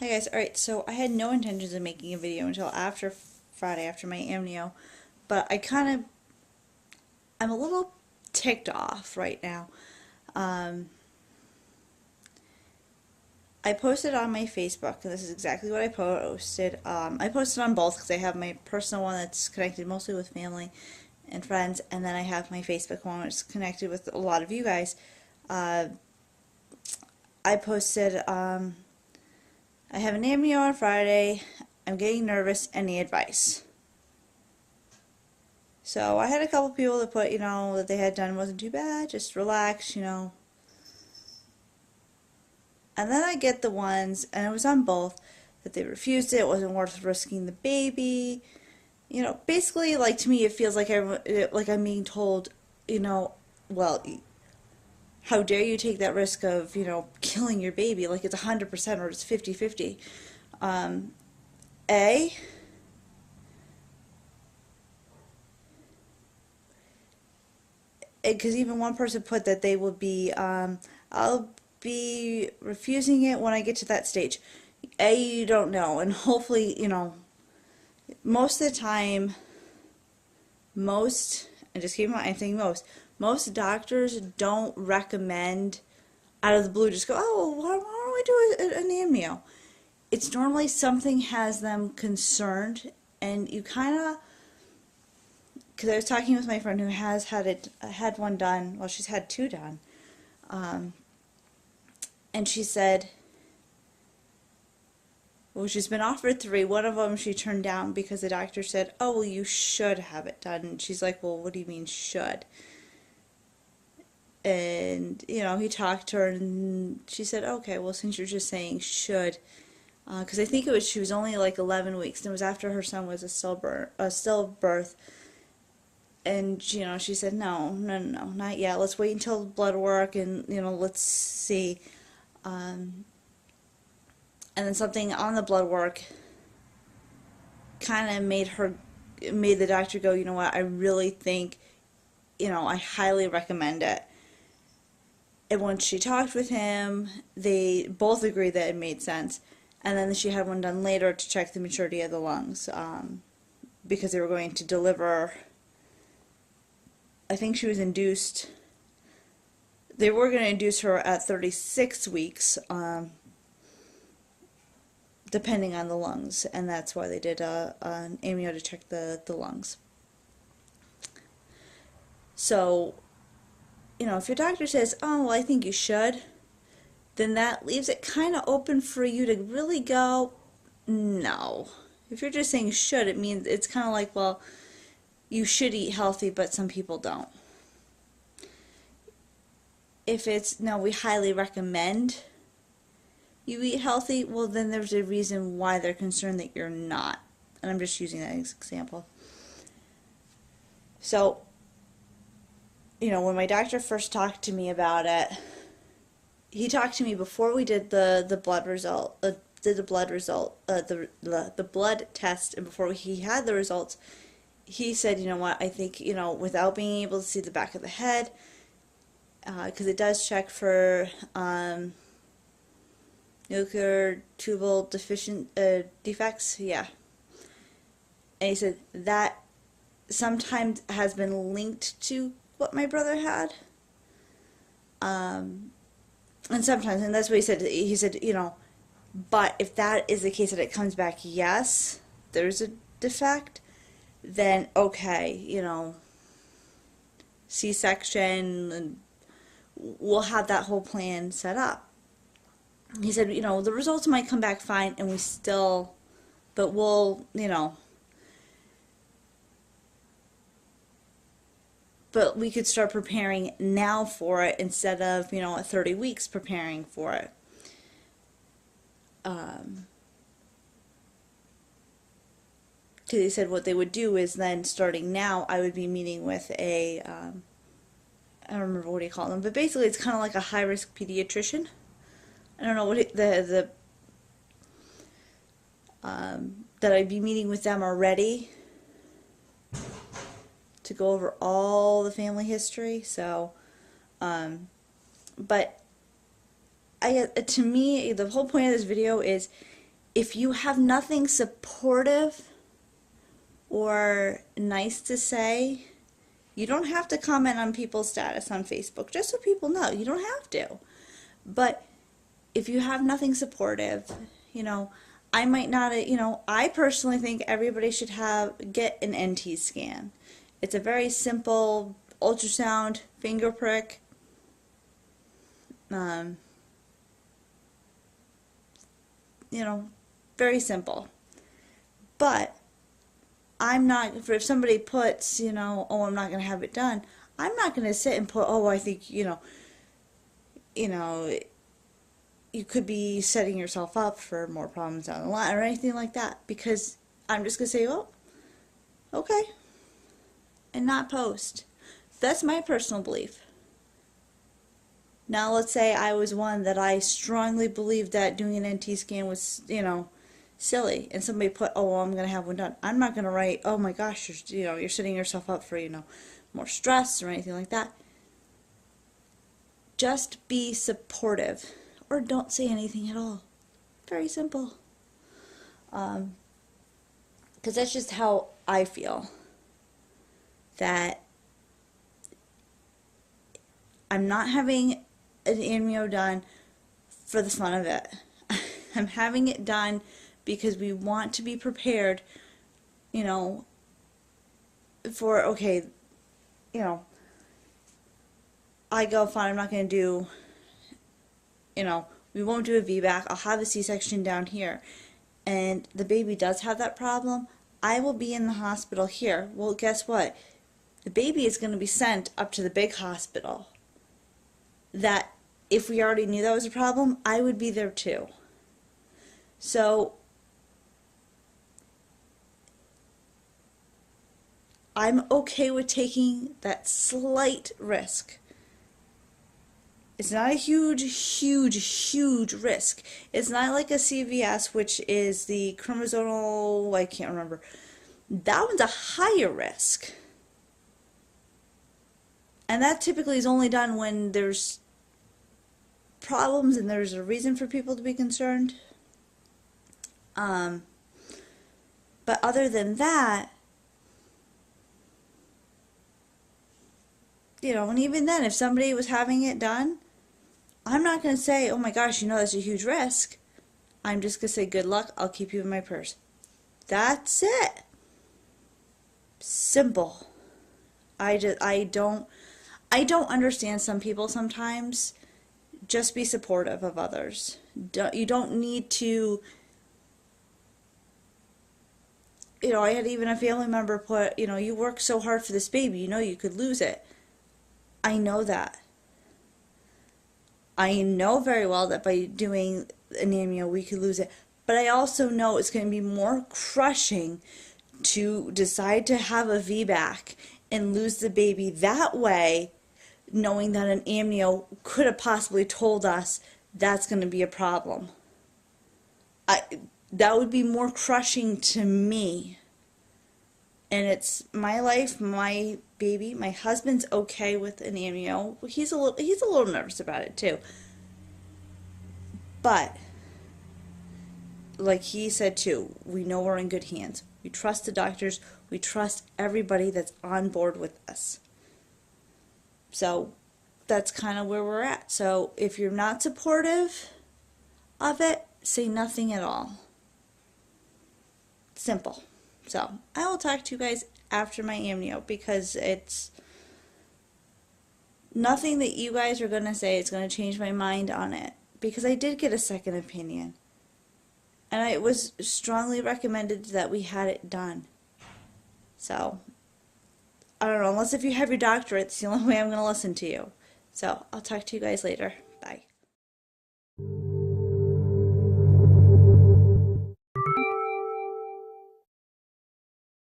Hi guys, alright, so I had no intentions of making a video until after Friday, after my amnio, but I'm a little ticked off right now. Um, I posted on my Facebook, and this is exactly what I posted. I posted on both because I have my personal one that's connected mostly with family and friends, and then I have my Facebook one which is connected with a lot of you guys. Uh, I posted, I have an amnio on Friday, I'm getting nervous, any advice? So I had a couple people that put, that they had done wasn't too bad, just relax. And then I get the ones, and it was on both, that they refused it, wasn't worth risking the baby. Basically, like to me, it feels like I'm being told, you know, well, how dare you take that risk of, killing your baby, like it's 100% or it's 50-50. Um, A, because even one person put that they will be, I'll be refusing it when I get to that stage. A, you don't know, and hopefully, most of the time, and just keep in mind, I'm saying most doctors don't recommend out of the blue, just go, oh, why don't we do an amnio? It's normally something has them concerned, and you kind of, because I was talking with my friend who has had one done, well, she's had two done, um, and she said, well, she's been offered three. One of them she turned down because the doctor said, oh, well, you should have it done. And she's like, well, what do you mean should? And, he talked to her and she said, okay, well, since you're just saying should, because I think she was only like 11 weeks, and it was after her son was a stillbirth. And, she said, no, no, no, no, not yet. Let's wait until blood work and, let's see. And then something on the blood work kind of made the doctor go, you know what, I really think, I highly recommend it. And once she talked with him, they both agreed that it made sense. And then she had one done later to check the maturity of the lungs, because they were going to deliver. I think she was induced. They were going to induce her at 36 weeks, depending on the lungs, and that's why they did an amnio to check the lungs. So, if your doctor says, oh, well, I think you should, then that leaves it kind of open for you to really go, no. If you're just saying should, it means it's kind of like, well, you should eat healthy, but some people don't. If it's, no, we highly recommend you eat healthy, well, then there's a reason why they're concerned that you're not. And I'm just using that as an example. So, when my doctor first talked to me about it, he talked to me before we did the blood result, the blood test, and before he had the results, he said, you know what, I think, without being able to see the back of the head, because it does check for nuclear tubal defects, yeah. And he said that sometimes has been linked to what my brother had. And sometimes, and that's what he said. He said, but if that is the case that it comes back, yes, there's a defect, then okay, C-section, and we'll have that whole plan set up. He said, the results might come back fine, and but we'll, but we could start preparing now for it instead of, at 30 weeks preparing for it. Because he said what they would do is then starting now, I would be meeting with I don't remember what he called them, but basically it's kind of like a high-risk pediatrician. I don't know what that I'd be meeting with them already to go over all the family history. So, but to me, the whole point of this video is if you have nothing supportive or nice to say, you don't have to comment on people's status on Facebook, just so people know. You don't have to. But if you have nothing supportive, I might not, I personally think everybody should get an NT scan. It's a very simple ultrasound, finger prick. Very simple. But I'm not, if somebody puts, oh, I'm not going to have it done, I'm not going to sit and put, oh, I think, you could be setting yourself up for more problems down the line or anything like that, because I'm just going to say, well, okay, and not post. That's my personal belief. Now, let's say I was one that I strongly believed that doing an NT scan was, silly, and somebody put, oh, well, I'm going to have one done. I'm not going to write, oh my gosh, you're setting yourself up for, more stress or anything like that. Just be supportive, or don't say anything at all. Very simple. Because that's just how I feel. That I'm not having an amnio done for the fun of it. I'm having it done because we want to be prepared, for, okay, I go, fine, I'm not going to do, we won't do a VBAC, I'll have a C-section down here, and the baby does have that problem, I will be in the hospital here. Well, guess what? The baby is going to be sent up to the big hospital. That, if we already knew that was a problem, I would be there too. So, I'm okay with taking that slight risk. It's not a huge risk. It's not like a CVS, which is the chromosomal, I can't remember. That one's a higher risk. And that typically is only done when there's problems and there's a reason for people to be concerned. But other than that, and even then, if somebody was having it done, I'm not going to say, oh my gosh, that's a huge risk. I'm just going to say, good luck, I'll keep you in my purse. That's it. Simple. I don't understand some people sometimes. Just be supportive of others. You don't need to, I had even a family member put, you work so hard for this baby, you could lose it. I know that. I know very well that by doing an amnio we could lose it, but I also know it's going to be more crushing to decide to have a VBAC and lose the baby that way, knowing that an amnio could have possibly told us that's going to be a problem. That would be more crushing to me. And it's my life, my baby. My husband's okay with an amnio. He's a little nervous about it too. But like he said too, we know we're in good hands. We trust the doctors. We trust everybody that's on board with us. So that's kind of where we're at. So if you're not supportive of it, say nothing at all. Simple. So I will talk to you guys after my amnio, because it's nothing that you guys are going to say is going to change my mind on it, because I did get a second opinion. And it was strongly recommended that we had it done. So, I don't know, unless if you have your doctorate, it's the only way I'm going to listen to you. So, I'll talk to you guys later.